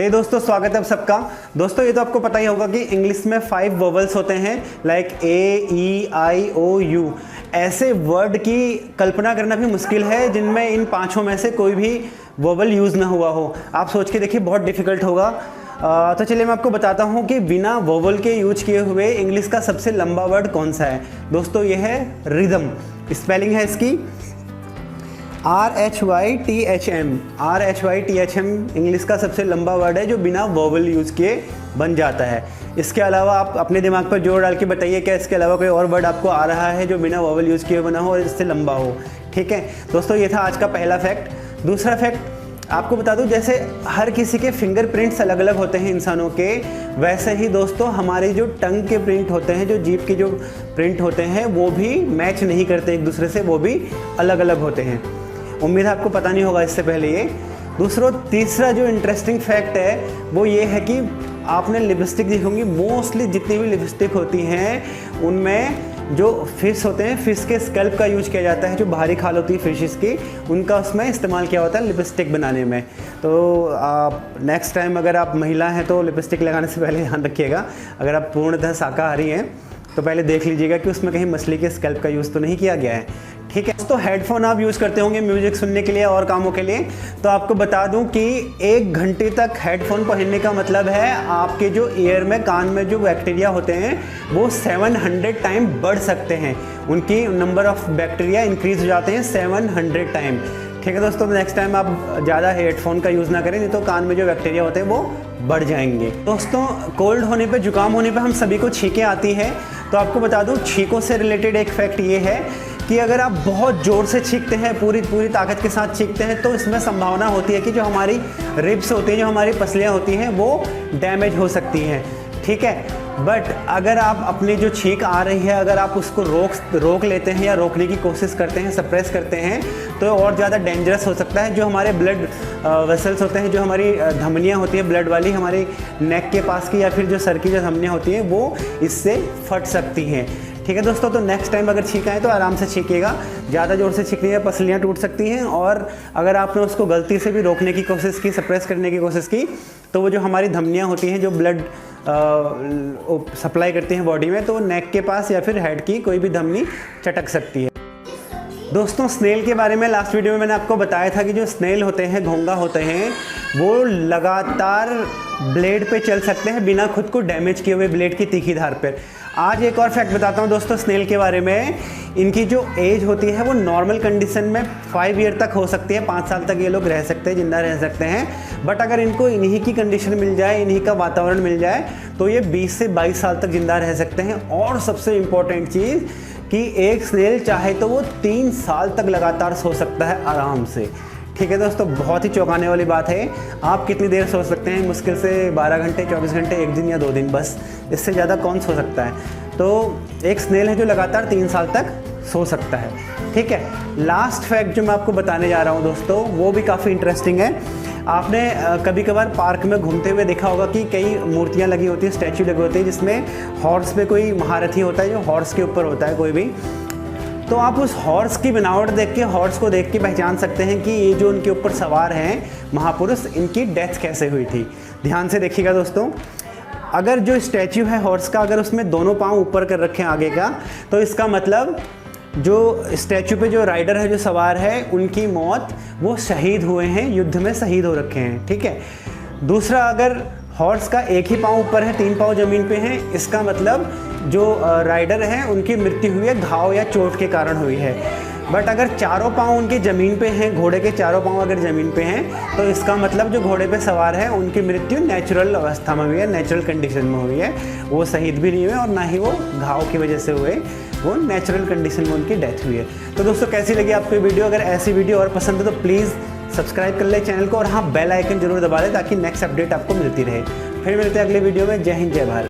हे दोस्तों, स्वागत है आप सबका। दोस्तों ये तो आपको पता ही होगा कि इंग्लिश में 5 वोवेल्स होते हैं, like A, E, I, O, U. ऐसे वर्ड की कल्पना करना भी मुश्किल है जिनमें इन पांचों में से कोई भी वोवेल यूज़ ना हुआ हो। आप सोच के देखिए, बहुत डिफ़िकल्ट होगा। तो चलिए मैं आपको बताता हूँ कि बिना वोवेल के यूज किए हुए इंग्लिश का सबसे लंबा वर्ड कौन सा है। दोस्तों ये है रिदम। स्पेलिंग है इसकी RHYTHM। RHYTHM इंग्लिश का सबसे लंबा वर्ड है जो बिना वोवेल यूज़ किए बन जाता है। इसके अलावा आप अपने दिमाग पर जोर डाल के बताइए क्या इसके अलावा कोई और वर्ड आपको आ रहा है जो बिना वोवेल यूज़ किए बना हो और इससे लंबा हो। ठीक है दोस्तों, ये था आज का पहला फैक्ट। दूसरा फैक्ट आपको बता दूं, जैसे हर किसी के फिंगरप्रिंट्स अलग अलग होते हैं इंसानों के, वैसे ही दोस्तों हमारे जो टंग के प्रिंट होते हैं, जो जीभ के जो प्रिंट होते हैं, वो भी मैच नहीं करते एक दूसरे से, वो भी अलग अलग होते हैं। उम्मीद है आपको पता नहीं होगा इससे पहले ये। तीसरा जो इंटरेस्टिंग फैक्ट है वो ये है कि आपने लिपस्टिक देखी होंगी, मोस्टली जितनी भी लिपस्टिक होती हैं उनमें जो फिश होते हैं, फिश के स्कैल्प का यूज किया जाता है। जो बाहरी खाल होती है फिशेस की, उनका उसमें इस्तेमाल किया होता है लिपस्टिक बनाने में। तो आप नेक्स्ट टाइम अगर आप महिला हैं तो लिपस्टिक लगाने से पहले ध्यान रखिएगा। अगर आप पूर्णतः शाकाहारी हैं तो पहले देख लीजिएगा कि उसमें कहीं मछली के स्कैल्प का यूज़ तो नहीं किया गया है। ठीक है, तो हेडफोन आप यूज़ करते होंगे म्यूज़िक सुनने के लिए और कामों के लिए। तो आपको बता दूं कि 1 घंटे तक हेडफोन पहनने का मतलब है आपके जो ईयर में, कान में जो बैक्टीरिया होते हैं वो 700 टाइम बढ़ सकते हैं। उनकी नंबर ऑफ बैक्टीरिया इंक्रीज हो जाते हैं 700 टाइम। ठीक है दोस्तों, नेक्स्ट टाइम आप ज़्यादा हेडफोन का यूज़ ना करें, नहीं तो कान में जो बैक्टीरिया होते हैं वो बढ़ जाएंगे। दोस्तों कोल्ड होने पे, जुकाम होने पे हम सभी को छींकें आती है। तो आपको बता दूं, छींकों से रिलेटेड एक फैक्ट ये है कि अगर आप बहुत ज़ोर से छींकते हैं, पूरी ताकत के साथ छींकते हैं, तो इसमें संभावना होती है कि जो हमारी रिब्स होती हैं, जो हमारी पसलियाँ होती हैं, वो डैमेज हो सकती हैं। ठीक है, बट अगर आप अपनी जो छींक आ रही है, अगर आप उसको रोक लेते हैं या रोकने की कोशिश करते हैं, सप्रेस करते हैं, तो और ज़्यादा डेंजरस हो सकता है। जो हमारे ब्लड वेसल्स होते हैं, जो हमारी धमनियाँ होती हैं ब्लड वाली, हमारी नेक के पास की या फिर जो सर की जो धमनियाँ होती हैं, वो इससे फट सकती हैं। ठीक है दोस्तों, तो नेक्स्ट टाइम अगर छींका है तो आराम से छींकिएगा, ज़्यादा ज़ोर से छींकने से पसलियाँ टूट सकती हैं। और अगर आपने उसको गलती से भी रोकने की कोशिश की, सप्रेस करने की कोशिश की, तो वो जो हमारी धमनियाँ होती हैं जो ब्लड सप्लाई करती हैं बॉडी में, तो नेक के पास या फिर हेड की कोई भी धमनी चटक सकती है। दोस्तों स्नेल के बारे में लास्ट वीडियो में मैंने आपको बताया था कि जो स्नेल होते हैं, घोंगा होते हैं, वो लगातार ब्लेड पे चल सकते हैं बिना खुद को डैमेज किए हुए ब्लेड की तीखी धार पर। आज एक और फैक्ट बताता हूँ दोस्तों स्नेल के बारे में। इनकी जो एज होती है वो नॉर्मल कंडीशन में 5 ईयर तक हो सकती है, 5 साल तक ये लोग रह सकते हैं, जिंदा रह सकते हैं। बट अगर इनको इन्हीं की कंडीशन मिल जाए, इन्हीं का वातावरण मिल जाए, तो ये 20 से 22 साल तक जिंदा रह सकते हैं। और सबसे इम्पोर्टेंट चीज़ कि एक स्नेल चाहे तो वो 3 साल तक लगातार सो सकता है आराम से। ठीक है दोस्तों, बहुत ही चौंकाने वाली बात है। आप कितनी देर सो सकते हैं? मुश्किल से 12 घंटे, 24 घंटे, 1 दिन या 2 दिन, बस। इससे ज़्यादा कौन सो सकता है? तो एक स्नेल है जो लगातार 3 साल तक सो सकता है। ठीक है, लास्ट फैक्ट जो मैं आपको बताने जा रहा हूँ दोस्तों, वो भी काफ़ी इंटरेस्टिंग है। आपने कभी कभार पार्क में घूमते हुए देखा होगा कि कई मूर्तियाँ लगी होती हैं, स्टैचू लगे होते हैं, जिसमें हॉर्स पे कोई महारथी होता है, जो हॉर्स के ऊपर होता है कोई भी। तो आप उस हॉर्स की बनावट देख के, हॉर्स को देख के पहचान सकते हैं कि ये जो उनके ऊपर सवार हैं महापुरुष, इनकी डेथ कैसे हुई थी। ध्यान से देखिएगा दोस्तों, अगर जो स्टैचू है हॉर्स का, अगर उसमें दोनों पाँव ऊपर कर रखे हैं आगे का, तो इसका मतलब जो स्टैचू पे जो राइडर है, जो सवार है, उनकी मौत, वो शहीद हुए हैं, युद्ध में शहीद हो रखे हैं। ठीक है। दूसरा, अगर हॉर्स का एक ही पाँव ऊपर है, 3 पाँव ज़मीन पे हैं, इसका मतलब जो राइडर हैं उनकी मृत्यु हुई है घाव या चोट के कारण हुई है। बट अगर चारों पाँव उनके ज़मीन पे हैं, घोड़े के चारों पाँव अगर ज़मीन पे हैं, तो इसका मतलब जो घोड़े पे सवार है उनकी मृत्यु नेचुरल अवस्था में हुई है, नेचुरल कंडीशन में हुई है। वो शहीद भी नहीं हुए और ना ही वो घाव की वजह से हुए, वो नेचुरल कंडीशन में उनकी डेथ हुई है। तो दोस्तों कैसी लगी आपको ये वीडियो? अगर ऐसी वीडियो और पसंद है तो प्लीज़ सब्सक्राइब कर ले चैनल को, और हाँ बेल आइकन जरूर दबा लें ताकि नेक्स्ट अपडेट आपको मिलती रहे। फिर मिलते हैं अगले वीडियो में। जय हिंद, जय भारत।